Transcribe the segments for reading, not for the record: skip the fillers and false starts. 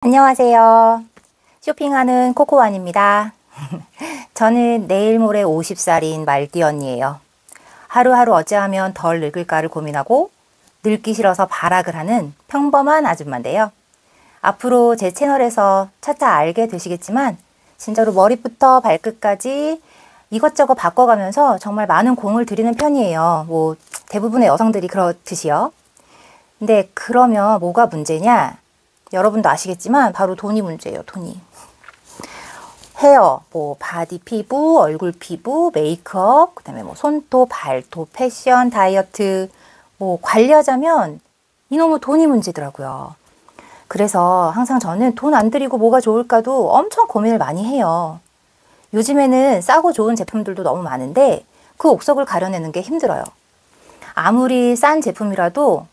안녕하세요. 쇼핑하는 코코완입니다. 저는 내일 모레 50살인 말띠 언니예요. 하루하루 어찌하면 덜 늙을까를 고민하고 늙기 싫어서 발악을 하는 평범한 아줌마인데요. 앞으로 제 채널에서 차차 알게 되시겠지만 진짜로 머리부터 발끝까지 이것저것 바꿔가면서 정말 많은 공을 들이는 편이에요. 뭐 대부분의 여성들이 그렇듯이요. 근데 그러면 뭐가 문제냐? 여러분도 아시겠지만 바로 돈이 문제예요. 돈이. 헤어, 뭐 바디 피부, 얼굴 피부, 메이크업, 그다음에 뭐 손톱, 발톱, 패션, 다이어트 뭐 관리하자면 이놈의 돈이 문제더라고요. 그래서 항상 저는 돈 안 들이고 뭐가 좋을까도 엄청 고민을 많이 해요. 요즘에는 싸고 좋은 제품들도 너무 많은데 그 옥석을 가려내는 게 힘들어요. 아무리 싼 제품이라도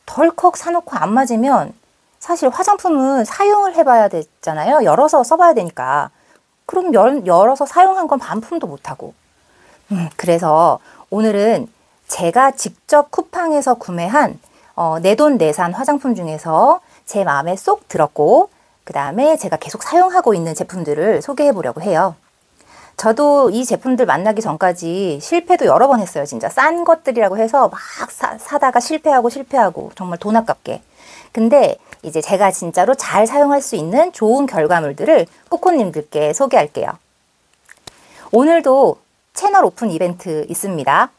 덜컥 사놓고 안 맞으면 사실 화장품은 사용을 해봐야 되잖아요. 열어서 써봐야 되니까. 그럼 열어서 사용한 건 반품도 못하고. 그래서 오늘은 제가 직접 쿠팡에서 구매한 내돈내산 화장품 중에서 제 마음에 쏙 들었고 그 다음에 제가 계속 사용하고 있는 제품들을 소개해 보려고 해요. 저도 이 제품들 만나기 전까지 실패도 여러 번 했어요. 진짜 싼 것들이라고 해서 막 사다가 실패하고 정말 돈 아깝게. 근데 이제 제가 진짜로 잘 사용할 수 있는 좋은 결과물들을 코코님들께 소개할게요. 오늘도 채널 오픈 이벤트 있습니다.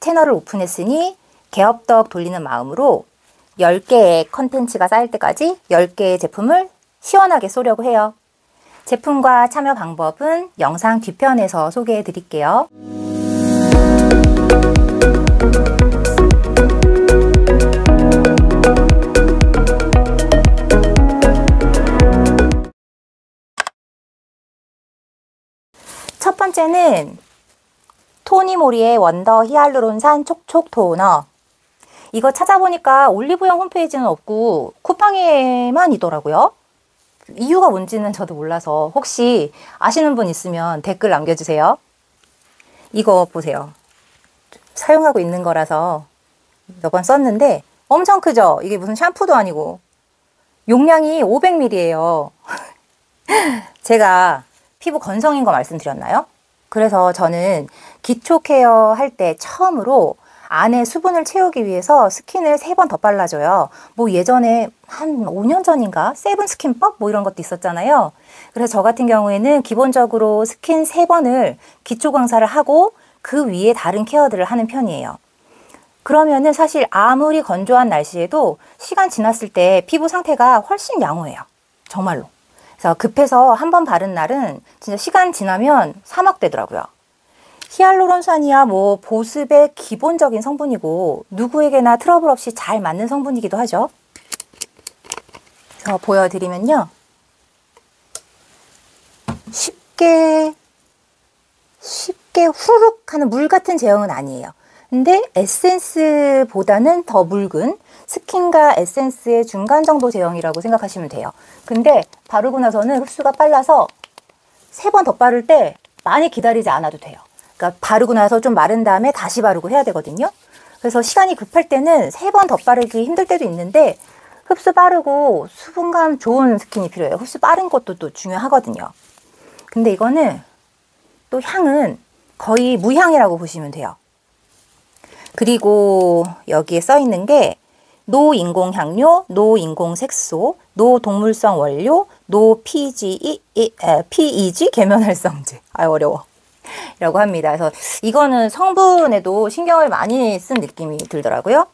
채널을 오픈했으니 개업덕 돌리는 마음으로 10개의 컨텐츠가 쌓일 때까지 10개의 제품을 시원하게 쏘려고 해요. 제품과 참여 방법은 영상 뒤편에서 소개해 드릴게요. 첫 번째는 토니모리의 원더 히알루론산 촉촉 토너. 이거 찾아보니까 올리브영 홈페이지는 없고 쿠팡에만 있더라고요. 이유가 뭔지는 저도 몰라서 혹시 아시는 분 있으면 댓글 남겨주세요. 이거 보세요. 사용하고 있는 거라서 몇 번 썼는데 엄청 크죠? 이게 무슨 샴푸도 아니고 용량이 500ml예요. 제가 피부 건성인 거 말씀드렸나요? 그래서 저는 기초 케어 할 때 처음으로 안에 수분을 채우기 위해서 스킨을 3번 더 발라줘요. 뭐 예전에 한 5년 전인가 세븐 스킨법 뭐 이런 것도 있었잖아요. 그래서 저 같은 경우에는 기본적으로 스킨 3번을 기초 강사를 하고 그 위에 다른 케어들을 하는 편이에요. 그러면은 사실 아무리 건조한 날씨에도 시간 지났을 때 피부 상태가 훨씬 양호해요. 정말로. 그래서 급해서 한 번 바른 날은 진짜 시간 지나면 사막되더라고요. 히알루론산이야 뭐 보습의 기본적인 성분이고 누구에게나 트러블 없이 잘 맞는 성분이기도 하죠. 그래서 보여드리면요. 쉽게 후룩 하는 물 같은 제형은 아니에요. 근데 에센스보다는 더 묽은 스킨과 에센스의 중간 정도 제형이라고 생각하시면 돼요. 근데 바르고 나서는 흡수가 빨라서 3번 더 바를 때 많이 기다리지 않아도 돼요. 그러니까 바르고 나서 좀 마른 다음에 다시 바르고 해야 되거든요. 그래서 시간이 급할 때는 3번 더 바르기 힘들 때도 있는데 흡수 빠르고 수분감 좋은 스킨이 필요해요. 흡수 빠른 것도 또 중요하거든요. 근데 이거는 또 향은 거의 무향이라고 보시면 돼요. 그리고 여기에 써 있는 게 노인공 향료, 노인공 색소, 노동물성 원료, 노PGE 계면활성제. 어려워. 라고 합니다. 그래서 이거는 성분에도 신경을 많이 쓴 느낌이 들더라고요.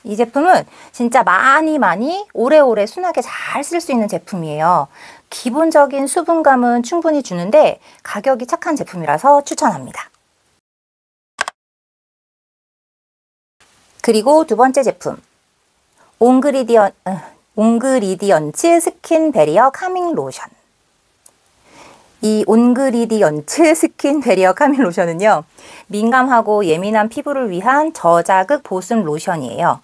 이 제품은 진짜 많이 오래오래 순하게 잘 쓸 수 있는 제품이에요. 기본적인 수분감은 충분히 주는데 가격이 착한 제품이라서 추천합니다. 그리고 두 번째 제품. 옹그리디언츠 스킨 베리어 카밍 로션. 이 온그리디언츠 스킨 베리어 카밍 로션은요. 민감하고 예민한 피부를 위한 저자극 보습 로션이에요.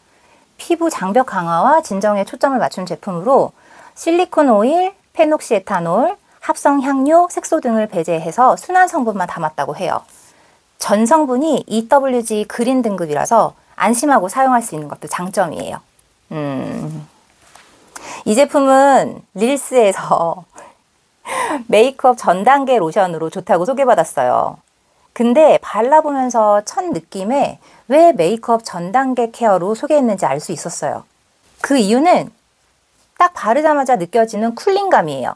피부 장벽 강화와 진정에 초점을 맞춘 제품으로 실리콘 오일, 페녹시에탄올, 합성 향료, 색소 등을 배제해서 순한 성분만 담았다고 해요. 전 성분이 EWG 그린 등급이라서 안심하고 사용할 수 있는 것도 장점이에요. 이 제품은 릴스에서 메이크업 전 단계 로션으로 좋다고 소개받았어요. 근데 발라보면서 첫 느낌에 왜 메이크업 전 단계 케어로 소개했는지 알 수 있었어요. 그 이유는 딱 바르자마자 느껴지는 쿨링감이에요.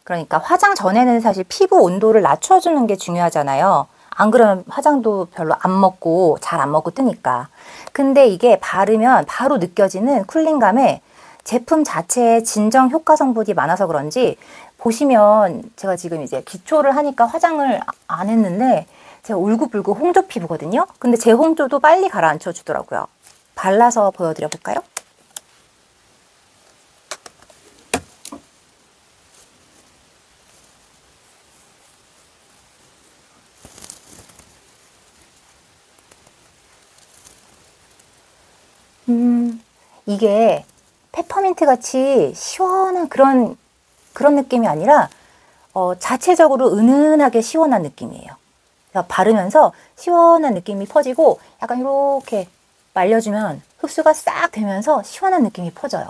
그러니까 화장 전에는 사실 피부 온도를 낮춰주는 게 중요하잖아요. 안 그러면 화장도 별로 안 먹고 잘 안 먹고 뜨니까. 근데 이게 바르면 바로 느껴지는 쿨링감에 제품 자체에 진정 효과 성분이 많아서 그런지 보시면 제가 지금 이제 기초를 하니까 화장을 안 했는데 제가 울긋불긋 홍조 피부거든요. 근데 제 홍조도 빨리 가라앉혀 주더라고요. 발라서 보여드려 볼까요? 이게 페퍼민트 같이 시원한 그런 느낌이 아니라 자체적으로 은은하게 시원한 느낌이에요. 그래서 바르면서 시원한 느낌이 퍼지고 약간 이렇게 말려주면 흡수가 싹 되면서 시원한 느낌이 퍼져요.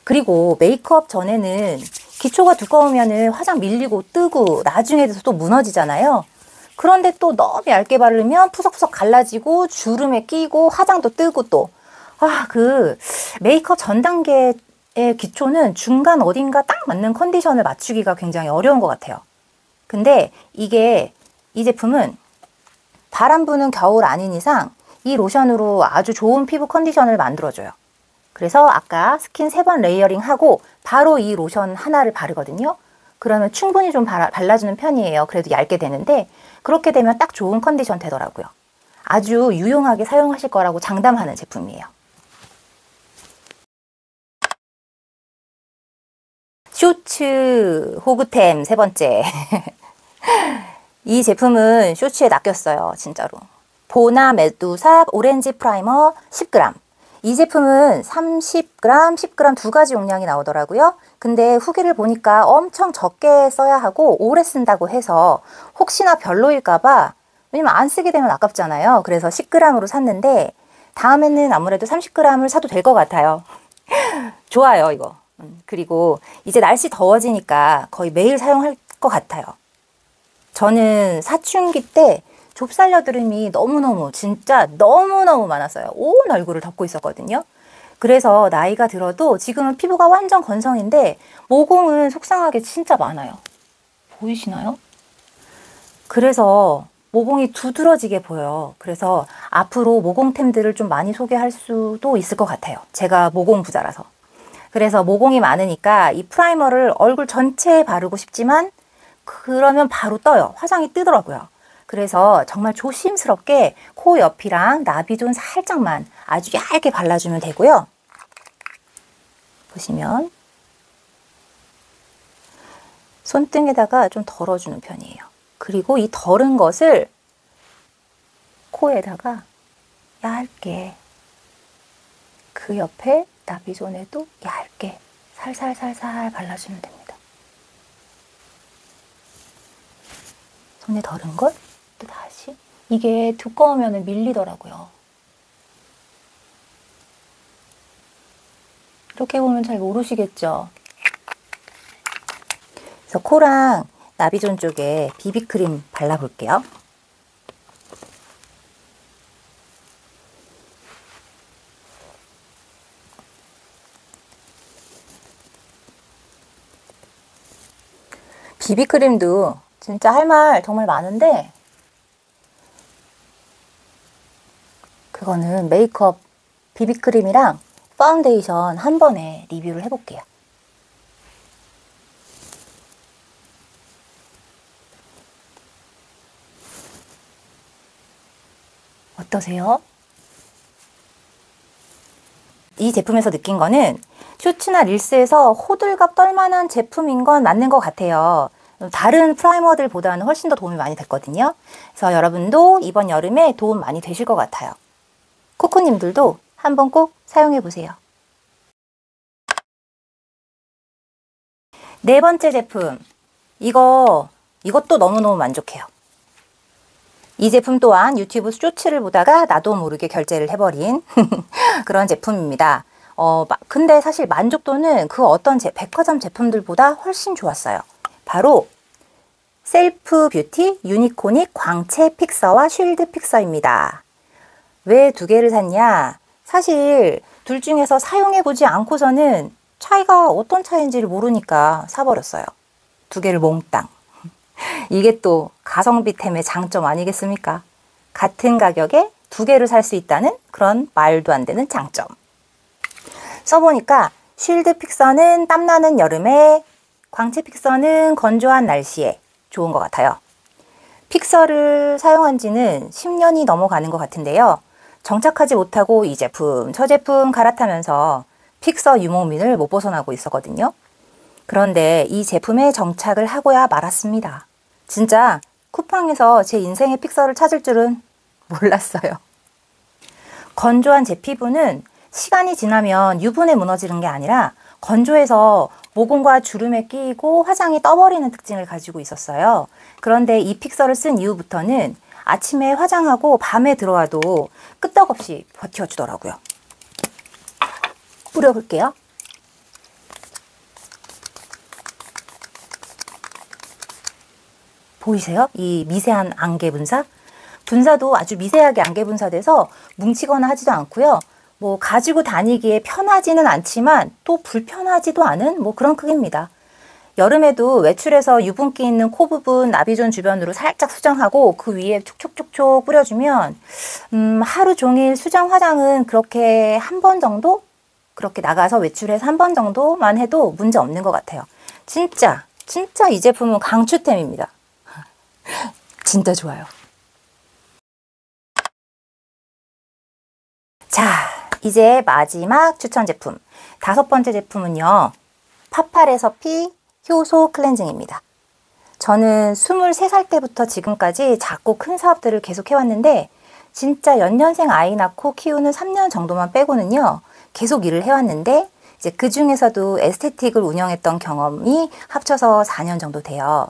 그리고 메이크업 전에는 기초가 두꺼우면 화장 밀리고 뜨고 나중에 돼서 또 무너지잖아요. 그런데 또 너무 얇게 바르면 푸석푸석 갈라지고 주름에 끼고 화장도 뜨고 또 그 메이크업 전 단계의 기초는 중간 어딘가 딱 맞는 컨디션을 맞추기가 굉장히 어려운 것 같아요. 근데 이 제품은 바람 부는 겨울 아닌 이상 이 로션으로 아주 좋은 피부 컨디션을 만들어줘요. 그래서 아까 스킨 3번 레이어링 하고 바로 이 로션 하나를 바르거든요. 그러면 충분히 좀 발라주는 편이에요. 그래도 얇게 되는데 그렇게 되면 딱 좋은 컨디션 되더라고요. 아주 유용하게 사용하실 거라고 장담하는 제품이에요. 쇼츠 호그템 3번째. 이 제품은 쇼츠에 낚였어요. 진짜로. 보나 메두사 오렌지 프라이머 10g. 이 제품은 30g, 10g 두 가지 용량이 나오더라고요. 근데 후기를 보니까 엄청 적게 써야 하고 오래 쓴다고 해서 혹시나 별로일까봐, 왜냐면 안 쓰게 되면 아깝잖아요. 그래서 10g으로 샀는데 다음에는 아무래도 30g을 사도 될 것 같아요. 좋아요, 이거. 그리고 이제 날씨 더워지니까 거의 매일 사용할 것 같아요. 저는 사춘기 때 좁쌀 여드름이 너무너무 진짜 너무너무 많았어요. 온 얼굴을 덮고 있었거든요. 그래서 나이가 들어도 지금은 피부가 완전 건성인데 모공은 속상하게 진짜 많아요. 보이시나요? 그래서 모공이 두드러지게 보여요. 그래서 앞으로 모공템들을 좀 많이 소개할 수도 있을 것 같아요. 제가 모공 부자라서. 그래서 모공이 많으니까 이 프라이머를 얼굴 전체에 바르고 싶지만 그러면 바로 떠요. 화장이 뜨더라고요. 그래서 정말 조심스럽게 코 옆이랑 나비존 살짝만 아주 얇게 발라주면 되고요. 보시면 손등에다가 좀 덜어주는 편이에요. 그리고 이 덜은 것을 코에다가 얇게 그 옆에 나비존에도 얇게 살살살살 발라주면 됩니다. 손에 덜은 걸 또 다시. 이게 두꺼우면 밀리더라고요. 이렇게 보면 잘 모르시겠죠? 그래서 코랑 나비존 쪽에 비비크림 발라볼게요. 비비크림도 진짜 할 말 정말 많은데 그거는 메이크업 비비크림이랑 파운데이션 한 번에 리뷰를 해볼게요. 어떠세요? 이 제품에서 느낀 거는 쇼츠나 릴스에서 호들갑 떨만한 제품인 건 맞는 것 같아요. 다른 프라이머들보다는 훨씬 더 도움이 많이 됐거든요. 그래서 여러분도 이번 여름에 도움 많이 되실 것 같아요. 코코님들도 한번 꼭 사용해보세요. 4번째 제품. 이것도 너무너무 만족해요. 이 제품 또한 유튜브 쇼츠를 보다가 나도 모르게 결제를 해버린 그런 제품입니다. 근데 사실 만족도는 그 어떤 백화점 제품들보다 훨씬 좋았어요. 바로 셀프 뷰티 유니코닉 광채 픽서와 쉴드 픽서입니다. 왜 두 개를 샀냐? 사실 둘 중에서 사용해보지 않고서는 차이가 어떤 차이인지를 모르니까 사버렸어요. 두 개를 몽땅. 이게 또 가성비템의 장점 아니겠습니까? 같은 가격에 두 개를 살 수 있다는 그런 말도 안 되는 장점. 써보니까 쉴드 픽서는 땀나는 여름에, 광채 픽서는 건조한 날씨에 좋은 것 같아요. 픽서를 사용한 지는 10년이 넘어가는 것 같은데요. 정착하지 못하고 이 제품, 저 제품 갈아타면서 픽서 유목민을 못 벗어나고 있었거든요. 그런데 이 제품에 정착을 하고야 말았습니다. 진짜 쿠팡에서 제 인생의 픽서를 찾을 줄은 몰랐어요. 건조한 제 피부는 시간이 지나면 유분에 무너지는 게 아니라 건조해서 모공과 주름에 끼이고 화장이 떠버리는 특징을 가지고 있었어요. 그런데 이 픽서를 쓴 이후부터는 아침에 화장하고 밤에 들어와도 끄떡없이 버텨주더라고요. 뿌려볼게요. 보이세요? 이 미세한 안개 분사? 분사도 아주 미세하게 안개 분사돼서 뭉치거나 하지도 않고요. 뭐 가지고 다니기에 편하지는 않지만 또 불편하지도 않은 뭐 그런 크기입니다. 여름에도 외출해서 유분기 있는 코 부분, 나비존 주변으로 살짝 수정하고 그 위에 촉촉촉촉 뿌려주면 하루 종일 수정 화장은 그렇게 한 번 정도? 그렇게 나가서 외출해서 한 번 정도만 해도 문제 없는 것 같아요. 진짜 이 제품은 강추템입니다. 진짜 좋아요. 자, 이제 마지막 추천 제품. 5번째 제품은요. 파파레서피 효소 클렌징입니다. 저는 23살 때부터 지금까지 작고 큰 사업들을 계속 해왔는데 진짜 연년생 아이 낳고 키우는 3년 정도만 빼고는요. 계속 일을 해왔는데 이제 그 중에서도 에스테틱을 운영했던 경험이 합쳐서 4년 정도 돼요.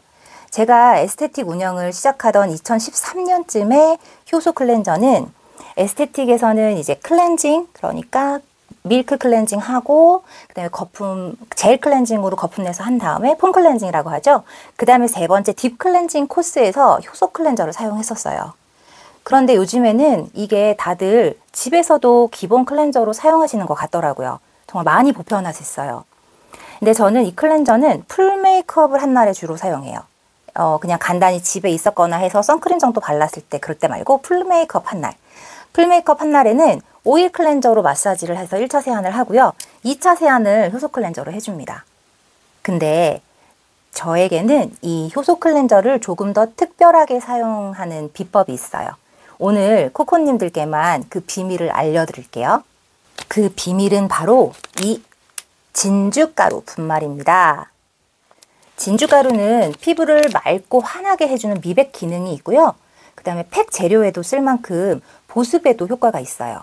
제가 에스테틱 운영을 시작하던 2013년쯤에 효소 클렌저는 에스테틱에서는 이제 클렌징, 그러니까 밀크 클렌징 하고 그다음에 거품 젤 클렌징으로 거품 내서 한 다음에 폼 클렌징이라고 하죠. 그다음에 세 번째 딥 클렌징 코스에서 효소 클렌저를 사용했었어요. 그런데 요즘에는 이게 다들 집에서도 기본 클렌저로 사용하시는 것 같더라고요. 정말 많이 보편화됐어요. 근데 저는 이 클렌저는 풀 메이크업을 한 날에 주로 사용해요. 그냥 간단히 집에 있었거나 해서 선크림 정도 발랐을 때 그럴 때 말고 풀 메이크업 한 날. 풀 메이크업 한 날에는 오일 클렌저로 마사지를 해서 1차 세안을 하고요. 2차 세안을 효소 클렌저로 해줍니다. 근데 저에게는 이 효소 클렌저를 조금 더 특별하게 사용하는 비법이 있어요. 오늘 코코님들께만 그 비밀을 알려드릴게요. 그 비밀은 바로 이 진주가루 분말입니다. 진주가루는 피부를 맑고 환하게 해주는 미백 기능이 있고요. 그 다음에 팩 재료에도 쓸 만큼 보습에도 효과가 있어요.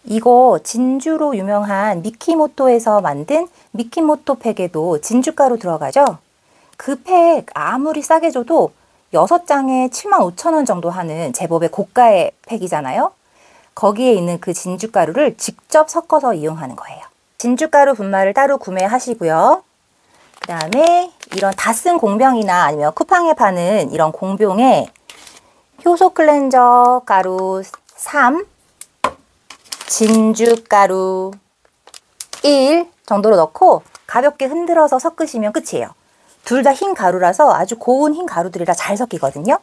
이거 진주로 유명한 미키모토에서 만든 미키모토 팩에도 진주가루 들어가죠? 그 팩 아무리 싸게 줘도 6장에 75,000원 정도 하는 제법의 고가의 팩이잖아요? 거기에 있는 그 진주가루를 직접 섞어서 이용하는 거예요. 진주가루 분말을 따로 구매하시고요. 그 다음에 이런 다 쓴 공병이나 아니면 쿠팡에 파는 이런 공병에 효소 클렌저 가루 3, 진주가루 1 정도로 넣고 가볍게 흔들어서 섞으시면 끝이에요. 둘 다 흰 가루라서 아주 고운 흰 가루들이라 잘 섞이거든요.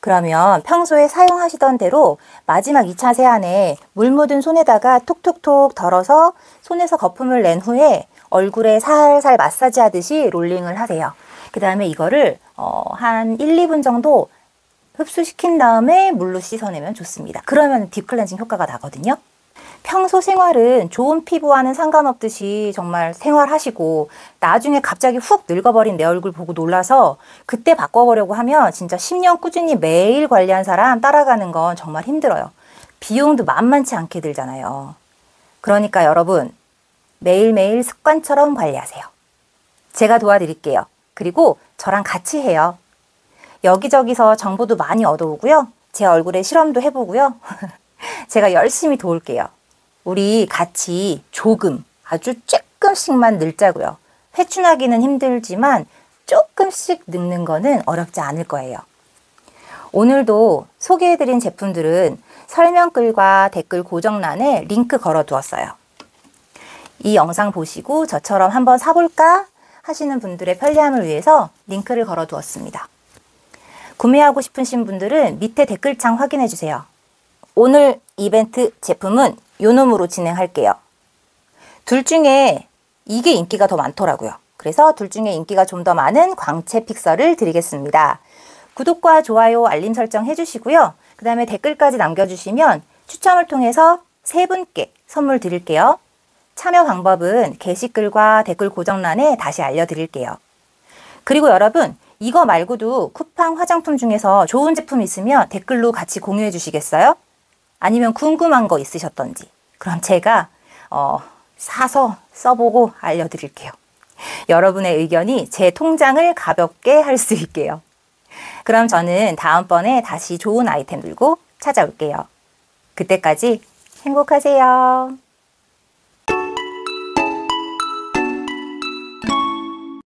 그러면 평소에 사용하시던 대로 마지막 2차 세안에 물 묻은 손에다가 톡톡톡 덜어서 손에서 거품을 낸 후에 얼굴에 살살 마사지 하듯이 롤링을 하세요. 그 다음에 이거를 한 1, 2분 정도 흡수시킨 다음에 물로 씻어내면 좋습니다. 그러면 딥 클렌징 효과가 나거든요. 평소 생활은 좋은 피부와는 상관없듯이 정말 생활하시고 나중에 갑자기 훅 늙어버린 내 얼굴 보고 놀라서 그때 바꿔보려고 하면 진짜 10년 꾸준히 매일 관리한 사람 따라가는 건 정말 힘들어요. 비용도 만만치 않게 들잖아요. 그러니까 여러분 매일매일 습관처럼 관리하세요. 제가 도와드릴게요. 그리고 저랑 같이 해요. 여기저기서 정보도 많이 얻어오고요. 제 얼굴에 실험도 해보고요. 제가 열심히 도울게요. 우리 같이 조금, 아주 조금씩만 늘자고요. 회춘하기는 힘들지만 조금씩 늙는 거는 어렵지 않을 거예요. 오늘도 소개해드린 제품들은 설명글과 댓글 고정란에 링크 걸어두었어요. 이 영상 보시고 저처럼 한번 사볼까 하시는 분들의 편리함을 위해서 링크를 걸어두었습니다. 구매하고 싶으신 분들은 밑에 댓글창 확인해주세요. 오늘 이벤트 제품은 요 놈으로 진행할게요. 둘 중에 이게 인기가 더 많더라고요. 그래서 둘 중에 인기가 좀 더 많은 광채 픽서를 드리겠습니다. 구독과 좋아요, 알림 설정 해주시고요. 그 다음에 댓글까지 남겨주시면 추첨을 통해서 3분께 선물 드릴게요. 참여 방법은 게시글과 댓글 고정란에 다시 알려드릴게요. 그리고 여러분, 이거 말고도 쿠팡 화장품 중에서 좋은 제품 있으면 댓글로 같이 공유해 주시겠어요? 아니면 궁금한 거 있으셨던지. 그럼 제가 사서 써보고 알려드릴게요. 여러분의 의견이 제 통장을 가볍게 할 수 있게요. 그럼 저는 다음번에 다시 좋은 아이템 들고 찾아올게요. 그때까지 행복하세요.